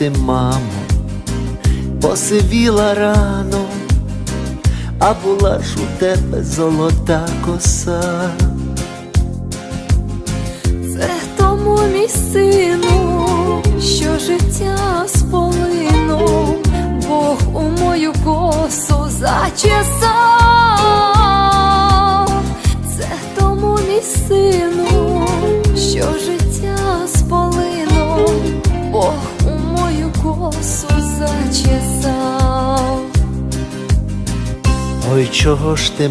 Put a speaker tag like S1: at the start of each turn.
S1: ти, мамо, посивіла рано, а була ж у тебе золота коса.
S2: Це тому, мій сину, що життя сполинув, Бог у мою косу зачесав. Це тому, мій сину, що життя сполинув, Бог у мою косу зачесав.
S1: Ой, чого ж ти,